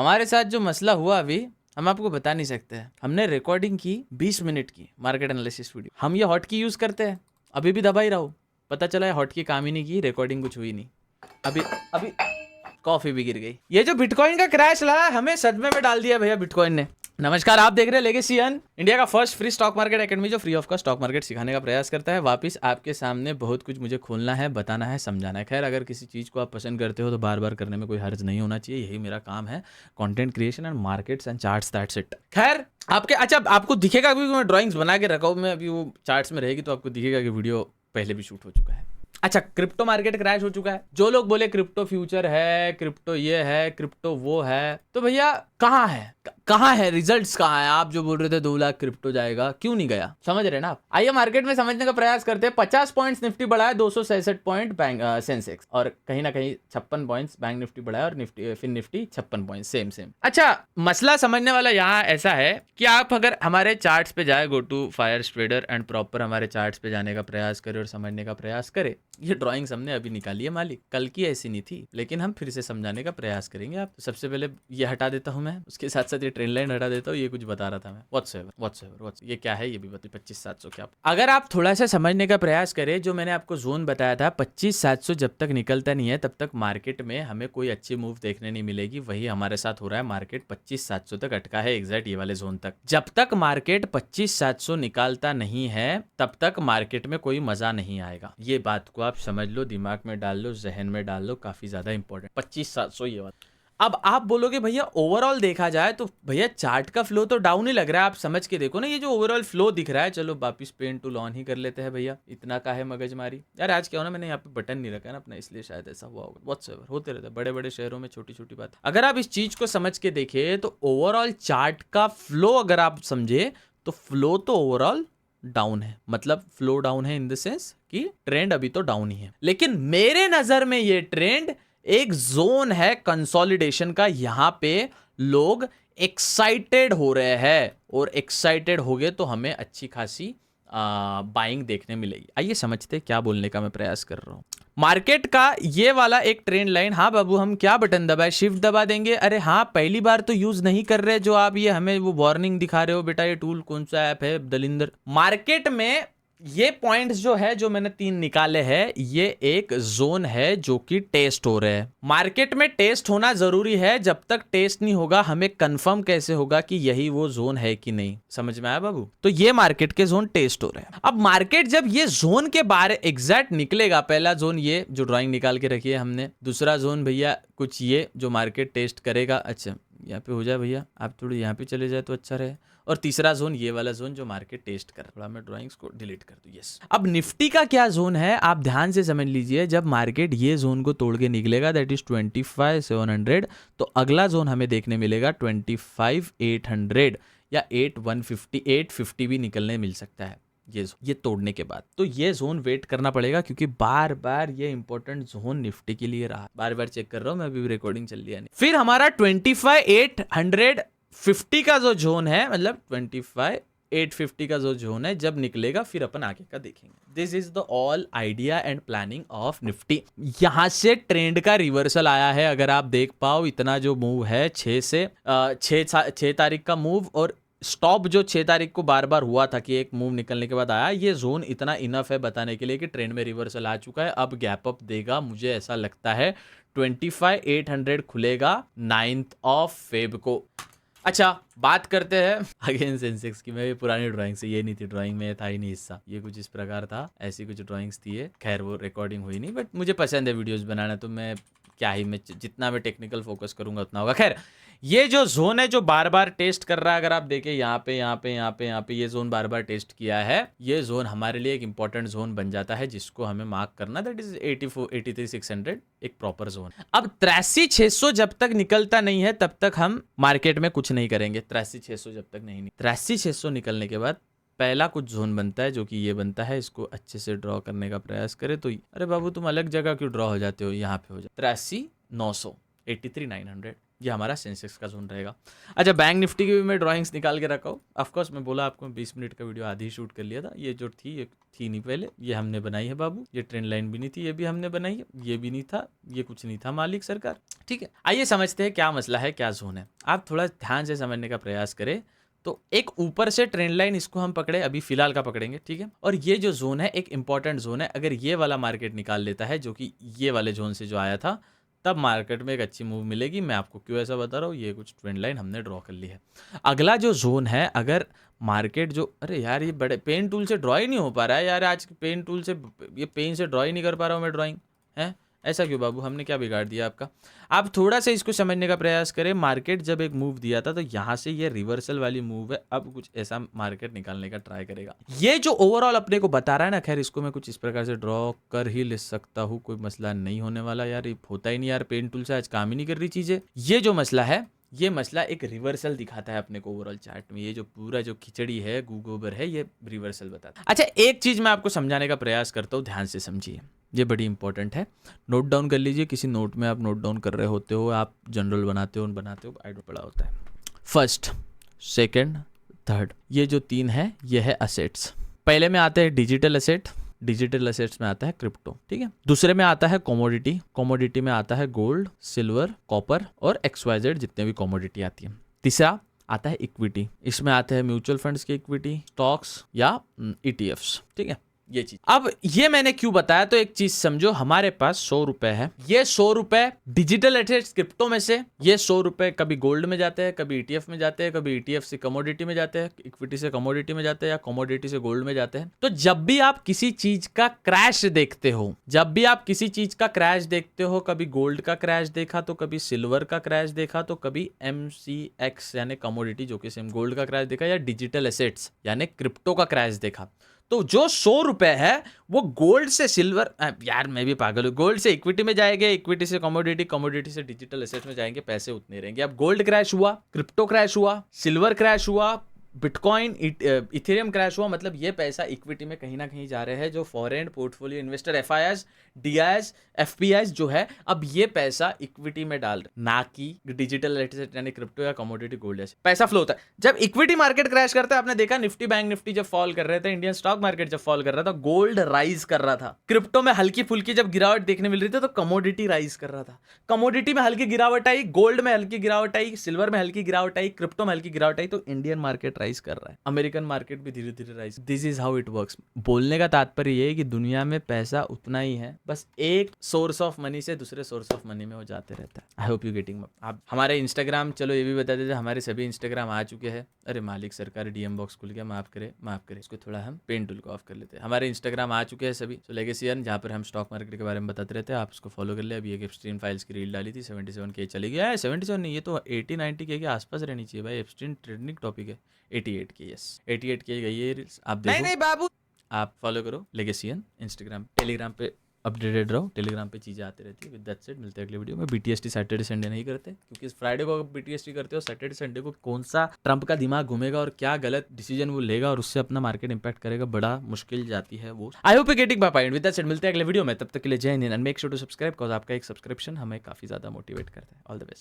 हमारे साथ जो मसला हुआ अभी हम आपको बता नहीं सकते हैं। हमने रिकॉर्डिंग की 20 मिनट की मार्केट एनालिसिस वीडियो। हम ये हॉट की यूज करते हैं, अभी भी दबा ही रहा हूं। पता चला है हॉट की काम ही नहीं की, रिकॉर्डिंग कुछ हुई नहीं। अभी अभी कॉफी भी गिर गई। ये जो बिटकॉइन का क्रैश रहा हमें सदमे में डाल दिया भैया बिटकॉइन ने। नमस्कार, आप देख रहे हैं लेगेसी अर्न, इंडिया का first free stock market academy जो free of cost stock market सिखाने का प्रयास करता है। वापस आपके सामने बहुत कुछ मुझे खोलना है, बताना है, समझाना है। खैर, अगर किसी चीज़ को आप पसंद करते हो तो बार बार करने में कोई हर्ज नहीं होना चाहिए। यही मेरा काम है, content creation and markets and charts, that's it. खैर, आपके अच्छा आपको दिखेगा अभी मैं ड्राइंग्स बना के रखा हूँ, मैं अभी वो चार्ट्स में रहेगी तो आपको दिखेगा कि वीडियो पहले भी शूट हो चुका है। अच्छा, क्रिप्टो मार्केट क्रैश हो चुका है। जो लोग बोले क्रिप्टो फ्यूचर है, क्रिप्टो ये है, क्रिप्टो वो है, तो भैया कहाँ है, कहाँ है रिजल्ट्स, कहाँ है? आप जो बोल रहे थे 2 लाख क्रिप्टो जाएगा, क्यों नहीं गया? समझ रहे ना आप? आइए मार्केट में समझने का प्रयास करते हैं। 50 पॉइंट्स निफ्टी बढ़ा है, 266 पॉइंट बैंक सेंसेक्स, और कहीं ना कहीं 56 पॉइंट्स बैंक निफ्टी बढ़ा है, और निफ्टी फिर निफ्टी 56 पॉइंट सेम। अच्छा, मसला समझने वाला यहाँ ऐसा है कि आप अगर हमारे चार्ट्स पे जाए, go to fire trader and proper हमारे चार्ट्स पे जाने का प्रयास करे और समझने का प्रयास करे। ये ड्राइंग्स हमने अभी निकाली है मालिक, कल की ऐसी नहीं थी, लेकिन हम फिर से समझाने का प्रयास करेंगे। आप तो सबसे पहले ये हटा देता हूं मैं, उसके साथ साथ ये ट्रेंड लाइन हटा देता हूँ। ये कुछ बता रहा था मैं, व्हाट्सएवर ये क्या है, ये भी बता। 25,700 क्या? अगर आप थोड़ा सा समझने का प्रयास करें, जो मैंने आपको जोन बताया था 25,700 जब तक निकलता नहीं है तब तक मार्केट में हमें कोई अच्छी मूव देखने नहीं मिलेगी। वही हमारे साथ हो रहा है। मार्केट 25,700 तक अटका है, एग्जैक्ट ये वाले जोन तक। जब तक मार्केट 25,700 निकालता नहीं है तब तक मार्केट में कोई मजा नहीं आएगा। ये बात को आप समझ लो, दिमाग में डाल लो, जहन में डाल लो, काफी ज्यादा इंपॉर्टेंट। 25,700 ये बात। अब आप बोलोगे भैया ओवरऑल देखा जाए तो भैया चार्ट का फ्लो तो डाउन ही लग रहा है। आप समझ के देखो ना, ये जो ओवरऑल फ्लो दिख रहा है। चलो वापिस पेन टूल ऑन ही कर लेते हैं भैया, इतना का है मगजमारी यार। आज क्या हो ना, मैंने यहाँ पे बटन नहीं रखा है ना अपना, इसलिए शायद ऐसा हुआ होगा। व्हाट्सएवर होते रहता है बड़े बड़े शहरों में, छोटी छोटी बात। अगर आप इस चीज को समझ के देखे तो ओवरऑल चार्ट का फ्लो अगर आप समझे तो फ्लो तो ओवरऑल डाउन है। मतलब फ्लो डाउन है इन द सेंस कि ट्रेंड अभी तो डाउन ही है। लेकिन मेरे नजर में ये ट्रेंड एक जोन है कंसोलिडेशन का। यहां पे लोग एक्साइटेड हो रहे हैं, और एक्साइटेड हो गए तो हमें अच्छी खासी बाइंग देखने मिलेगी। आइए समझते क्या बोलने का मैं प्रयास कर रहा हूं। मार्केट का ये वाला एक ट्रेंड लाइन। हाँ बाबू, हम क्या बटन दबाए? शिफ्ट दबा देंगे। अरे हाँ, पहली बार तो यूज नहीं कर रहे जो आप, ये हमें वो वार्निंग दिखा रहे हो। बेटा ये टूल कौन सा ऐप है दलिंदर? मार्केट में ये पॉइंट्स जो है, जो मैंने 3 निकाले हैं, ये एक जोन है जो कि टेस्ट हो रहे हैं। मार्केट में टेस्ट होना जरूरी है। जब तक टेस्ट नहीं होगा हमें कंफर्म कैसे होगा कि यही वो जोन है कि नहीं? समझ में आया बाबू? तो ये मार्केट के जोन टेस्ट हो रहे हैं। अब मार्केट जब ये जोन के बाहर एग्जैक्ट निकलेगा, पहला जोन ये जो ड्राइंग निकाल के रखी है हमने, दूसरा जोन भैया कुछ ये जो मार्केट टेस्ट करेगा। अच्छा यहाँ पे हो जाए भैया, आप थोड़ी यहाँ पे चले जाए तो अच्छा रहे। और तीसरा जोन ये वाला जोन जो मार्केट टेस्ट कर। थोड़ा मैं ड्राइंग्स को डिलीट कर दूं। यस, अब निफ्टी का क्या जोन है आप ध्यान से समझ लीजिए। जब मार्केट ये जोन को तोड़ के निकलेगा, दैट इज 25,700, तो अगला जोन हमें देखने मिलेगा 25,800 या 8,150, 850 भी निकलने मिल सकता है ये तोड़ने के बाद। तो ये जोन वेट करना पड़ेगा, क्योंकि बार बार ये इंपॉर्टेंट जोन निफ्टी के लिए रहा। बार बार चेक कर रहा हूं मैं, अभी रिकॉर्डिंग चल रही है नहीं। फिर हमारा 25,850 का जो जोन है, मतलब 25,850 का जो जोन है, जब निकलेगा फिर अपन आगे का देखेंगे। This is the all idea and planning of Nifty. यहां से ट्रेंड का रिवर्सल आया है। अगर आप देख पाओ, इतना जो मूव है 6 तारीख का मूव, और स्टॉप जो 6 तारीख को बार बार हुआ था कि एक मूव निकलने के बाद आया, ये जोन इतना इनफ है बताने के लिए कि ट्रेंड में रिवर्सल आ चुका है। अब गैप अप देगा, मुझे ऐसा लगता है 25,800 खुलेगा 9th ऑफ फेब को। अच्छा, बात करते हैं अगेन सेंसेक्स की। मैं पुरानी ड्राइंग से, ये नहीं थी ड्राइंग में, था ही नहीं हिस्सा, ये कुछ इस प्रकार था, ऐसी कुछ ड्राइंग्स थी ये। खैर वो रिकॉर्डिंग हुई नहीं, बट मुझे पसंद है वीडियोस बनाना, तो मैं क्या ही, मैं जितना मैं टेक्निकल फोकस करूंगा उतना होगा। खैर, ये जो जोन है जो बार बार टेस्ट कर रहा है, अगर आप देखें यहाँ पे ये जोन बार बार टेस्ट किया है। ये जोन हमारे लिए एक इंपॉर्टेंट जोन बन जाता है, जिसको हमें मार्क करना, दैट इज 83,600, एक प्रॉपर जोन। अब 83,600 जब तक निकलता नहीं है तब तक हम मार्केट में कुछ नहीं करेंगे। 83,600 जब तक नहीं 83,600 निकलने के बाद पहला कुछ जोन बनता है, जो कि ये बनता है। इसको अच्छे से ड्रॉ करने का प्रयास करें तो, अरे बाबू तुम अलग जगह क्यों ड्रॉ हो जाते हो? यहाँ पे हो जाए 83,900, 83,900, ये हमारा सेंसेक्स का जोन रहेगा। अच्छा, बैंक निफ्टी की भी मैं ड्राइंग्स निकाल के रखा हूँ। ऑफकोर्स मैं बोला आपको 20 मिनट का वीडियो आधी शूट कर लिया था। ये जो थी ये थी नहीं पहले, ये हमने बनाई है बाबू। ये ट्रेंड लाइन भी नहीं थी, ये भी हमने बनाई है। ये भी नहीं था, ये कुछ नहीं था मालिक सरकार। ठीक है, आइए समझते हैं क्या मसला है, क्या जोन है। आप थोड़ा ध्यान से समझने का प्रयास करें। तो एक ऊपर से ट्रेंड लाइन, इसको हम पकड़े, अभी फिलहाल का पकड़ेंगे, ठीक है। और ये जो जोन है एक इंपॉर्टेंट जोन है। अगर ये वाला मार्केट निकाल लेता है, जो कि ये वाले जोन से जो आया था, तब मार्केट में एक अच्छी मूव मिलेगी। मैं आपको क्यों ऐसा बता रहा हूँ, ये कुछ ट्रेंड लाइन हमने ड्रॉ कर ली है। अगला जो जोन है, अगर मार्केट जो, अरे यार ये बड़े पेन टूल से ड्रॉ ही नहीं हो पा रहा है यार। आज पेन टूल से, ये पेन से ड्रॉ ही नहीं कर पा रहा हूँ मैं ड्राइंग, है ऐसा क्यों बाबू? हमने क्या बिगाड़ दिया आपका? आप थोड़ा सा इसको समझने का प्रयास करें। मार्केट जब एक मूव दिया था तो यहाँ से ये रिवर्सल वाली मूव है। अब कुछ ऐसा मार्केट निकालने का ट्राई करेगा। ये जो ओवरऑल अपने को बता रहा है ना, खैर इसको मैं कुछ इस प्रकार से ड्रॉ कर ही ले सकता हूँ, कोई मसला नहीं होने वाला यार। ये होता ही नहीं यार, पेन टूल से आज काम ही नहीं कर रही चीजें। ये जो मसला है, ये मसला एक रिवर्सल दिखाता है अपने को ओवरऑल चार्ट में। ये जो पूरा जो खिचड़ी है, गोबर है, ये रिवर्सल बताता है। अच्छा, एक चीज मैं आपको समझाने का प्रयास करता हूँ, ध्यान से समझिए, ये बड़ी इंपॉर्टेंट है। नोट डाउन कर लीजिए, किसी नोट में आप नोट डाउन कर रहे होते हो, आप जनरल बनाते हो आई डोंट पड़ा होता है। फर्स्ट, सेकंड, थर्ड, ये जो 3 है ये है असेट्स। पहले में आते हैं डिजिटल असेट, डिजिटल असेट्स में आता है क्रिप्टो, ठीक है। दूसरे में आता है कमोडिटी, कमोडिटी में आता है गोल्ड, सिल्वर, कॉपर और XYZ जितने भी कमोडिटी आती है। तीसरा आता है इक्विटी, इसमें आते हैं म्यूचुअल फंड्स की इक्विटी, स्टॉक्स या ETFs, ठीक है। ये चीज, अब ये मैंने क्यों बताया, तो एक चीज समझो, हमारे पास 100 रुपए है। ये 100 रुपए डिजिटल एसेट्स क्रिप्टो में से, ये 100 रुपए कभी गोल्ड में जाते हैं, कभी ETF में जाते हैं, कभी ETF से कमोडिटी में जाते हैं, इक्विटी से कमोडिटी में जाते हैं, या कमोडिटी से गोल्ड में जाते हैं। तो जब भी आप किसी चीज का क्रैश देखते हो, जब भी आप किसी चीज का क्रैश देखते हो, कभी गोल्ड का क्रैश देखा तो कभी सिल्वर का क्रैश देखा, तो कभी MCX यानी कमोडिटी जो कि सेम गोल्ड का क्रैश देखा, या डिजिटल एसेट्स यानी क्रिप्टो का क्रैश देखा। तो जो 100 रुपए है वो गोल्ड से सिल्वर, यार मैं भी पागल हूँ, गोल्ड से इक्विटी में जाएंगे, इक्विटी से कमोडिटी, कमोडिटी से डिजिटल एसेट में जाएंगे, पैसे उतने रहेंगे। अब गोल्ड क्रैश हुआ, क्रिप्टो क्रैश हुआ, सिल्वर क्रैश हुआ, बिटकॉइन, इथेरियम क्रैश हुआ, मतलब ये पैसा इक्विटी में कहीं ना कहीं जा रहे हैं। जो foreign portfolio investor FIIs, DIs, FPIs जो है, अब ये पैसा इक्विटी में डाल रहे, ना कि डिजिटल एसेट यानी क्रिप्टो या कमोडिटी गोल्ड ऐसे पैसा फ्लो होता है। जब इक्विटी मार्केट क्रैश करता है, आपने देखा निफ्टी बैंक निफ्टी जब फॉल कर रहे थे, इंडियन स्टॉक मार्केट जब फॉल कर रहा था, गोल्ड राइज कर रहा था। क्रिप्टो में हल्की फुल्की जब गिरावट देखने मिल रही थी तो कमोडिटी राइज कर रहा था। कमोडिटी में हल्की गिरावट आई, गोल्ड में हल्की गिरावट आई, सिल्वर में हल्की गिरावट आई, क्रिप्टो में हल्की गिरावट आई, तो इंडियन मार्केट राइज कर रहा है, अमेरिकन मार्केट भी धीरे धीरे rise. This is how it works. बोलने का तात्पर्य ये है कि दुनिया में पैसा उतना ही है, बस एक सोर्स ऑफ मनी से दूसरे सोर्स ऑफ मनी में वो जाते रहता है। I hope you getting. आप हमारे इंस्टाग्राम, चलो ये भी बता देते, हमारे सभी इंस्टाग्राम आ चुके हैं। अरे मालिक सरकार, DM बॉक्स खुल गया, माफ करे इसको थोड़ा हम पेन टूल को ऑफ कर लेते हैं। हमारे इंस्टाग्राम आ चुके हैं सभी, तो लेगेसी अर्न, जहाँ पर हम स्टॉक मार्केट के बारे में बताते रहते हैं, आप उसको फॉलो कर ले। अभी एक एप्स्टीन फाइल्स की रील डाली थी, 77K चली गया है। 77 नहीं, ये तो 80-90K के आसपास रहनी चाहिए भाई। एप्स्टीन ट्रेंडिंग टॉपिक है। 88K, यस 88K गई है रील्स, आप देखो। नहीं बाबू, आप फॉलो करो लेगेसियन इंस्टाग्राम, टेलीग्राम पे अपडेटेड रहो, टेलीग्राम पे चीज़ें आती रहती है। विद दैट सेड, मिलते हैं अगले वीडियो में। BTST सैटरडे संडे नहीं करते, क्योंकि फ्राइडे को BTST करते हो, सैटरडे संडे को कौन सा ट्रंप का दिमाग घूमेगा और क्या गलत डिसीजन वो लेगा और उससे अपना मार्केट इंपैक्ट करेगा, बड़ा मुश्किल जाती है वो। I hope you getting my point. With that said, मिलते हैं अगले वीडियो में, तब तक के लिए Jai Hind and make sure to subscribe, because आपका एक सब्सक्रिप्शन हमें काफी ज्यादा मोटिवेट करता है। All the best.